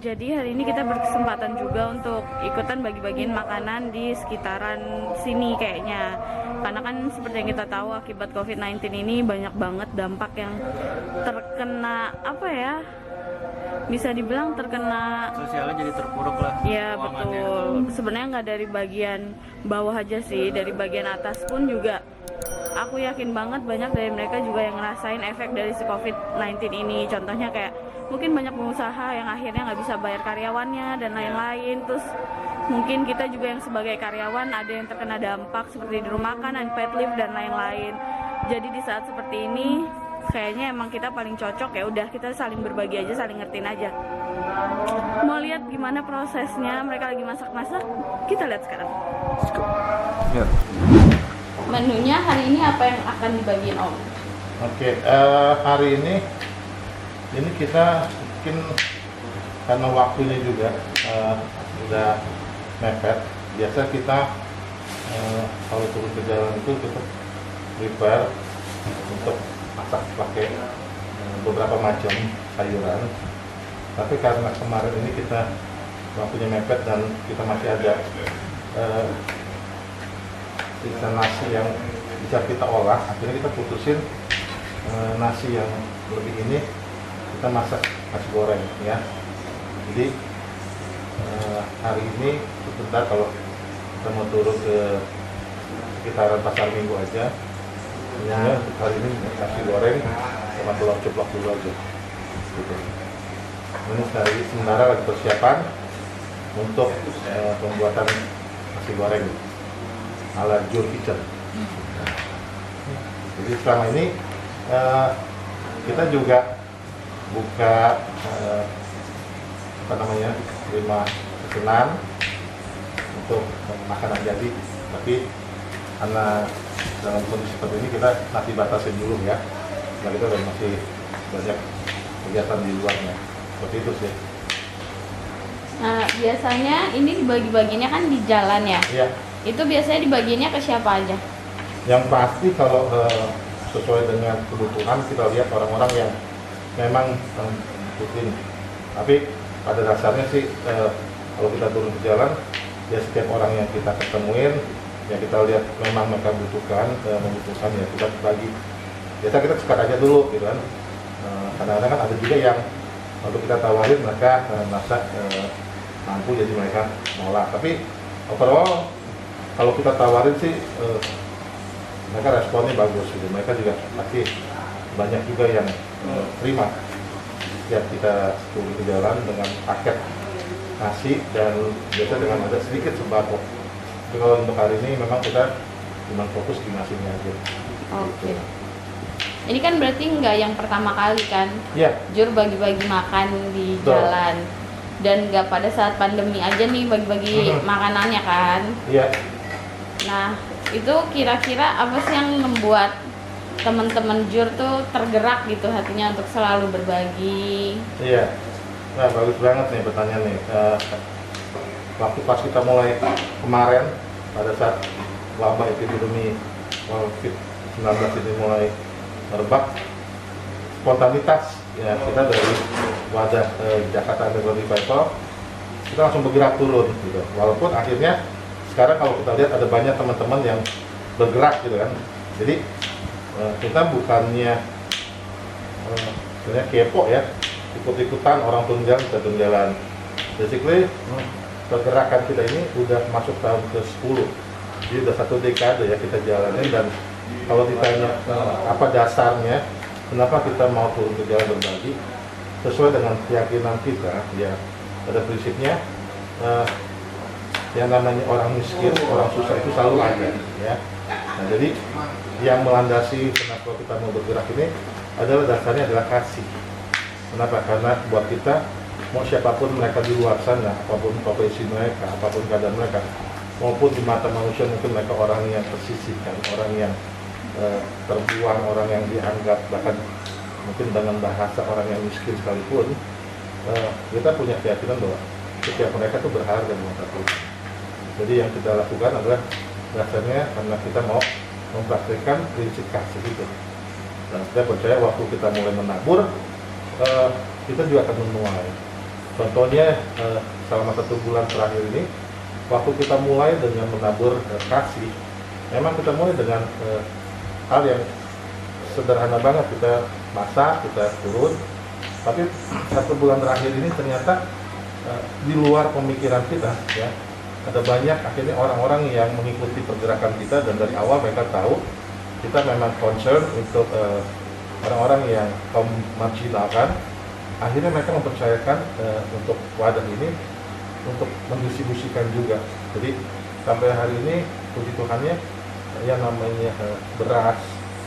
Jadi hari ini kita berkesempatan juga untuk ikutan bagi-bagiin makanan di sekitaran sini kayaknya. Karena kan seperti yang kita tahu akibat COVID-19 ini banyak banget dampak yang terkena apa ya? Bisa dibilang terkena sosialnya jadi terpuruk lah. ya keuangannya. betul. Sebenarnya nggak dari bagian bawah aja sih, dari bagian atas pun juga. Aku yakin banget banyak dari mereka juga yang ngerasain efek dari si COVID-19 ini. Contohnya kayak mungkin banyak pengusaha yang akhirnya nggak bisa bayar karyawannya dan lain-lain. Terus mungkin kita juga yang sebagai karyawan ada yang terkena dampak seperti dirumahkan, unpaid leave dan lain-lain. Jadi di saat seperti ini kayaknya emang kita paling cocok ya udah kita saling berbagi aja, saling ngertiin aja. Mau lihat gimana prosesnya mereka lagi masak-masak? Kita lihat sekarang. Ya. Menunya hari ini apa yang akan dibagiin Om? Oke, hari ini kita mungkin karena waktunya juga udah mepet. Biasa kita kalau turun ke jalan itu kita prepare untuk masak pakai beberapa macam sayuran. Tapi karena kemarin ini kita waktunya mepet dan kita masih ada sisa nasi yang bisa kita olah, akhirnya kita putusin nasi yang lebih ini kita masak nasi goreng ya. Jadi hari ini sebentar kalau kita mau turun ke sekitaran pasar Minggu aja, sebenarnya hari ini nasi goreng sama telur ceplok dulu aja gitu. Ini sementara lagi persiapan untuk pembuatan nasi goreng ala Jur Kitchen. Jadi selama ini kita juga buka terima pesanan untuk makanan jadi, tapi karena dalam kondisi seperti ini kita masih batasin dulu ya, karena kita udah masih banyak kegiatan di luarnya, seperti itu sih. Nah, biasanya ini dibagi-baginya kan di jalan ya? Iya. Itu biasanya dibagiinnya ke siapa aja? Yang pasti kalau sesuai dengan kebutuhan kita lihat orang-orang yang memang butuhin. Tapi pada dasarnya sih kalau kita turun ke jalan, ya setiap orang yang kita ketemuin, ya kita lihat memang mereka membutuhkan ya kita bagi. Biasa kita sekat aja dulu gitu kan. Kadang-kadang kan ada juga yang waktu kita tawarin mereka merasa mampu, jadi mereka nolak. Tapi overall kalau kita tawarin sih mereka responnya bagus gitu. Mereka juga pasti banyak juga yang terima setiap kita turun ke jalan dengan paket nasi dan biasa dengan ada sedikit sembako. Tapi kalau untuk hari ini memang kita cuma fokus di nasinya aja. Oke. Gitu. Ini kan berarti nggak yang pertama kali kan? Iya. Jur bagi-bagi makan di Betul. jalan. Dan nggak pada saat pandemi aja nih bagi-bagi makanannya kan? Iya. Nah, itu kira-kira apa sih yang membuat teman-teman Jur tuh tergerak gitu hatinya untuk selalu berbagi? Iya. Nah, bagus banget nih pertanyaan nih. Waktu pas kita mulai kemarin pada saat wabah epidemi COVID-19 ini mulai merebak, spontanitas ya kita dari wadah Jakarta Underground Revival kita langsung bergerak turun gitu. Walaupun akhirnya sekarang kalau kita lihat ada banyak teman-teman yang bergerak gitu kan. Jadi kita bukannya sebenarnya kepo ya, ikut-ikutan orang turun jalan kita turun jalan. Basically pergerakan kita ini udah masuk tahun ke-10, jadi udah 1 dekade ya kita jalanin. Dan kalau ditanya apa dasarnya kenapa kita mau turun ke jalan berbagi, sesuai dengan keyakinan kita ya, pada prinsipnya yang namanya orang miskin, orang susah itu selalu ada ya. Nah, jadi yang melandasi kenapa kita mau bergerak ini adalah dasarnya adalah kasih. Kenapa? Karena buat kita mau siapapun mereka di luar sana, apapun profesi mereka, apapun keadaan mereka, maupun di mata manusia mungkin mereka orang yang tersisihkan, orang yang terbuang, orang yang dianggap bahkan mungkin dengan bahasa orang yang miskin sekalipun, kita punya keyakinan bahwa setiap mereka itu berharga di mata Tuhan. Jadi yang kita lakukan adalah dasarnya karena kita mau mempraktikkan prinsip kasih itu. Dan saya percaya waktu kita mulai menabur, kita juga akan menuai. Contohnya selama 1 bulan terakhir ini, waktu kita mulai dengan menabur kasih, memang kita mulai dengan hal yang sederhana banget, kita masak, kita turun. Tapi 1 bulan terakhir ini ternyata di luar pemikiran kita, ya, ada banyak akhirnya orang-orang yang mengikuti pergerakan kita, dan dari awal mereka tahu kita memang concern untuk orang-orang yang kaum marginalkan. Akhirnya mereka mempercayakan untuk wadah ini untuk mendistribusikan juga. Jadi sampai hari ini puji Tuhannya yang namanya beras,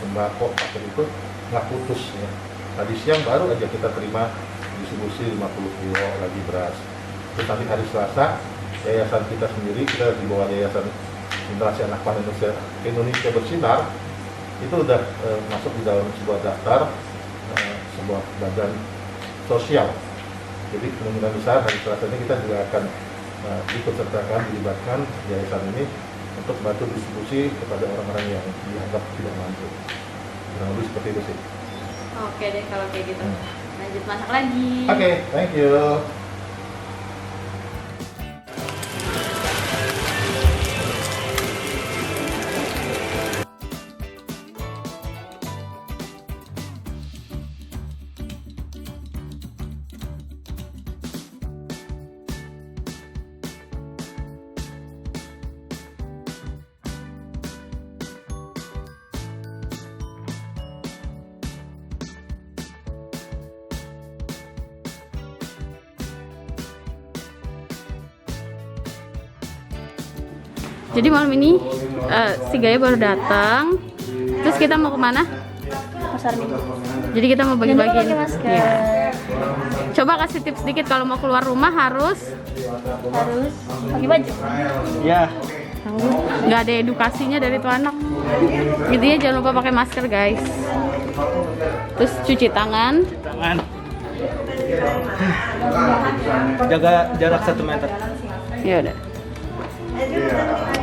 sembako, paket itu nggak putus ya. Tadi siang baru aja kita terima distribusi 50 kilo lagi beras. Terus nanti hari Selasa yayasan kita sendiri, kita di bawah Yayasan Generasi Anak Pangan Indonesia Bersinar, itu udah masuk di dalam sebuah daftar sebuah badan sosial. Jadi kemungkinan besar hari Selasa ini kita juga akan ikut sertakan, dilibatkan yayasan ini untuk bantu distribusi kepada orang-orang yang dianggap tidak mampu. Kurang lebih seperti itu sih. Oke deh kalau kayak gitu. Lanjut masak lagi. Oke, thank you. Jadi malam ini si Gaya baru datang. Terus kita mau kemana? Pasar Minggu. Jadi kita mau Jangan lupa bagi-bagi. pakai masker. Iya. Coba kasih tips sedikit kalau mau keluar rumah harus Pakai baju. Ya. nggak ada edukasinya dari tuh anak. Intinya jangan lupa pakai masker guys. Terus cuci tangan. Tangan. Jaga jarak 1 meter. Ya udah.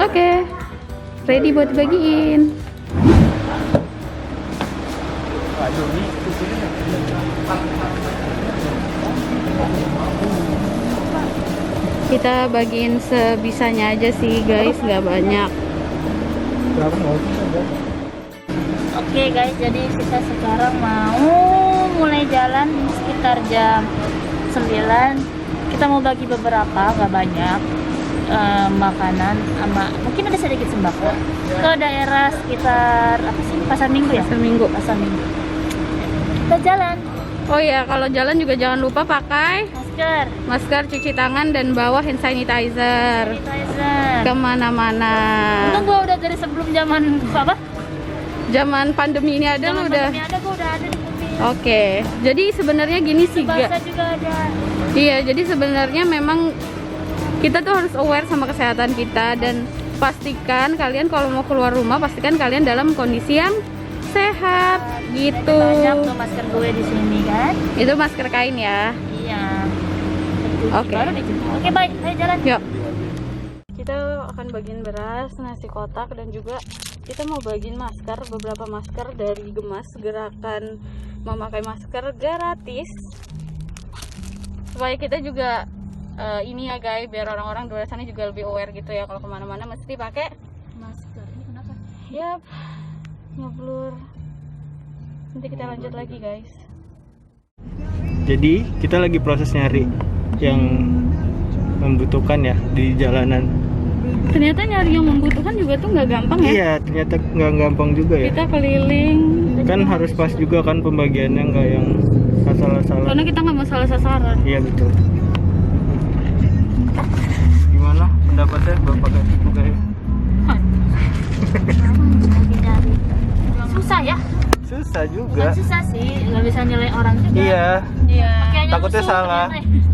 Oke. Ready buat dibagiin. Aduh, ini Kita bagiin sebisanya aja sih guys, nggak banyak. berapa mau? Oke guys, jadi kita sekarang mau mulai jalan sekitar jam 9. Kita mau bagi beberapa, nggak banyak, makanan sama mungkin ada sedikit sembako ke daerah sekitar apa sih, Pasar Minggu ya? Pasar Minggu. Pasar Minggu. Kita jalan. Oh ya, kalau jalan juga jangan lupa pakai masker, cuci tangan, dan bawa hand sanitizer sanitizer. kemana-mana. Untung gua udah dari sebelum zaman apa? Zaman pandemi ini ada lu Zaman udah. pandemi ada, gua udah ada di mobil. Oke, jadi sebenarnya gini sih Bahasa Ga. juga ada. Iya, jadi sebenarnya memang kita tuh harus aware sama kesehatan kita, dan pastikan kalian kalau mau keluar rumah pastikan kalian dalam kondisi yang sehat gitu. Banyak tuh masker gue di sini kan. Itu masker kain ya. Iya. Oke. Baru dicuci. Oke, baik. Ayo jalan. Yuk. Kita akan bagiin beras, nasi kotak, dan juga kita mau bagiin masker, beberapa masker dari Gemas, gerakan memakai masker gratis. Supaya kita juga ini ya guys, biar orang-orang di luar sana juga lebih aware gitu ya, kalau kemana-mana mesti pakai Masker. Ini kenapa? Yap, ngeblur. Nanti kita lanjut lagi guys. Jadi kita lagi proses nyari yang membutuhkan ya di jalanan. Ternyata nyari yang membutuhkan juga tuh nggak gampang ya. Iya, ternyata nggak gampang juga ya. Kita keliling. Kan harus pas juga kan pembagiannya, nggak yang asal-asalan. Karena kita nggak mau salah sasaran. Iya betul. Gimana pendapatnya Bapak Gaya? Lagi nyari. Susah ya? Susah Bukan juga. susah sih, nggak bisa nilai orang juga. Iya. Iya. Pakaiannya Takutnya lusuh salah. ternyata.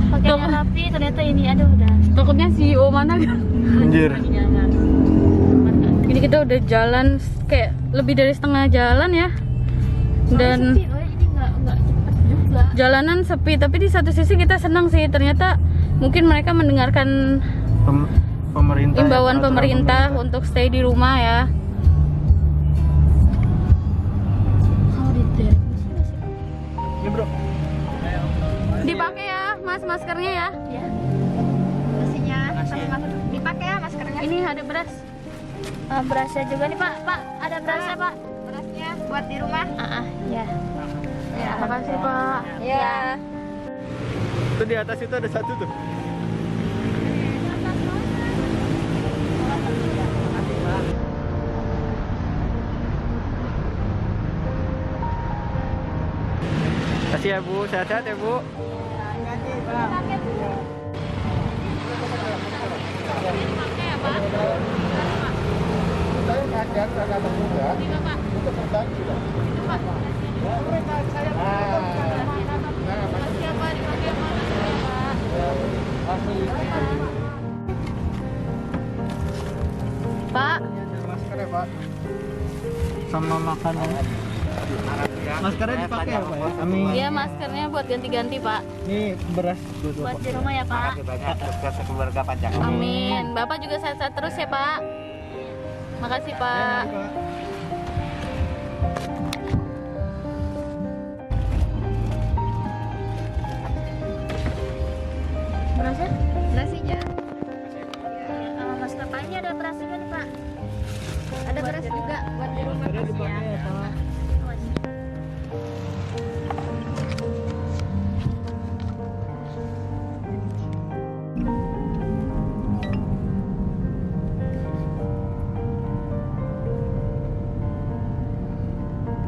Pakaiannya rapi, ternyata ini aduh udah. Takutnya CEO mana kan? Anjir. Lagi nyaman. Ini kita udah jalan kayak lebih dari setengah jalan ya. Dan Sepi, oh, ini nggak cepet juga. jalanan sepi, tapi di satu sisi kita senang sih, ternyata mungkin mereka mendengarkan Pemerintah. imbauan pemerintah untuk stay di rumah ya. Kalau di Ya bro. Dipakai ya, Mas. Mas maskernya ya. Ya. Kasihnya dipakai ya maskernya. Ini ada beras. Berasnya juga nih Pak. Pak, ada berasnya Pak. Berasnya buat di rumah. Ya. Ya. Makasih Pak. Ya. Itu di atas itu ada satu tuh. Kasih ya Bu, sehat-sehat ya Bu. Saya ngajak anak-anak muda untuk berbagi dong. Pak, Masker ya Pak. Sama makanan. Maskernya dipakai ya Pak ya? Amin. iya maskernya buat ganti-ganti Pak. Ini beras buat Buat Bapak. di rumah ya Pak. banyak sukses keluarga panjang. Amin. Bapak juga sehat-sehat terus ya Pak. Makasih Ya, Pak. mari, Pak. Berasnya? Nasinya. Masker Pak ini ada beras juga nih Pak. Ada beras juga buat di rumah. Maskernya dipakai ya Pak.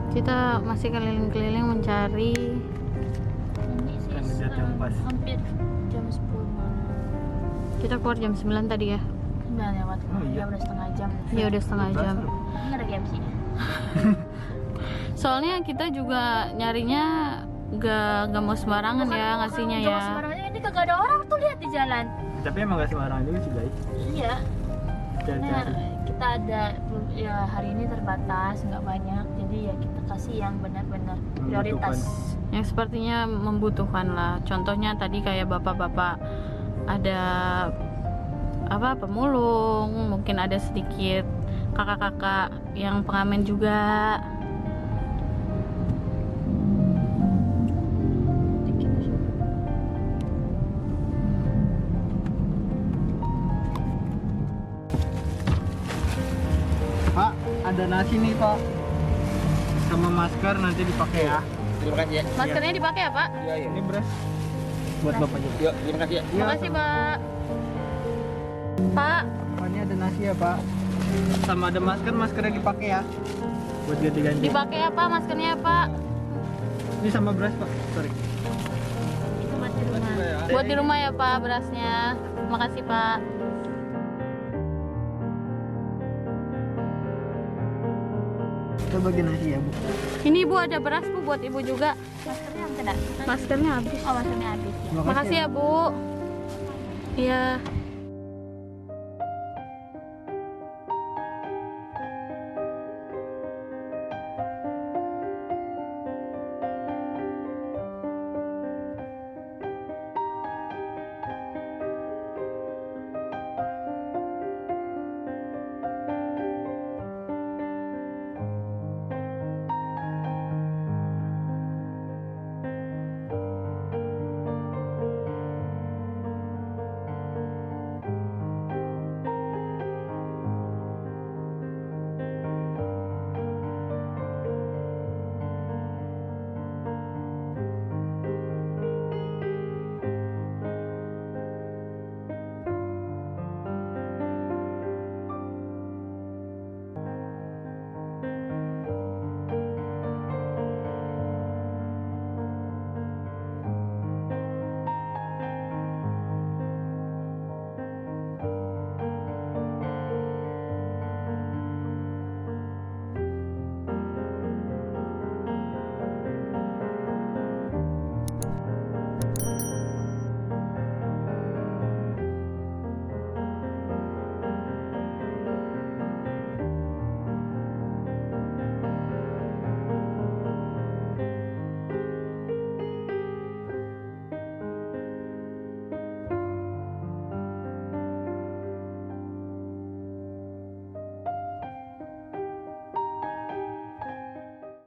Kita masih keliling-keliling mencari. Ini sih Kan udah jam pas. hampir jam 10 malam. Kita keluar jam 9 tadi ya. 9 lewat. Oh, iya. Ya udah setengah jam. Ya udah setengah jam. Ini ada GMC. Soalnya kita juga nyarinya gak mau sembarangan ya ngasihnya ya. Jangan sembarangan, ini kagak ada orang tuh lihat di jalan. Tapi emang gak sembarangan juga sih guys. Iya. Nah, Cari-cari. kita ada ya hari ini terbatas, nggak banyak. Jadi ya kita kasih yang benar-benar prioritas. Yang sepertinya membutuhkan lah. Contohnya tadi kayak bapak-bapak ada apa pemulung, mungkin ada sedikit kakak-kakak yang pengamen juga. Pak, ada nasi nih Pak. Sama masker nanti dipakai ya. Terima kasih ya. Maskernya dipakai ya Pak? Iya, iya. Ini beras buat Bapak juga. Yuk, terima kasih ya. Iya, Makasih Pak. Pak, Ini ada nasi ya Pak. Sama ada masker, maskernya dipakai ya. Buat ganti-ganti. dipakai ya Pak maskernya ya Pak? Ini sama beras Pak. Sorry. Itu buat di rumah. Buat di rumah ya Pak berasnya. Makasih Pak. Kita bagi nasi ya Bu. Ini Bu ada beras Bu buat Ibu juga. Maskernya yang kena. Maskernya habis. Oh, maskernya habis ya. Makasih ya Bu. Iya.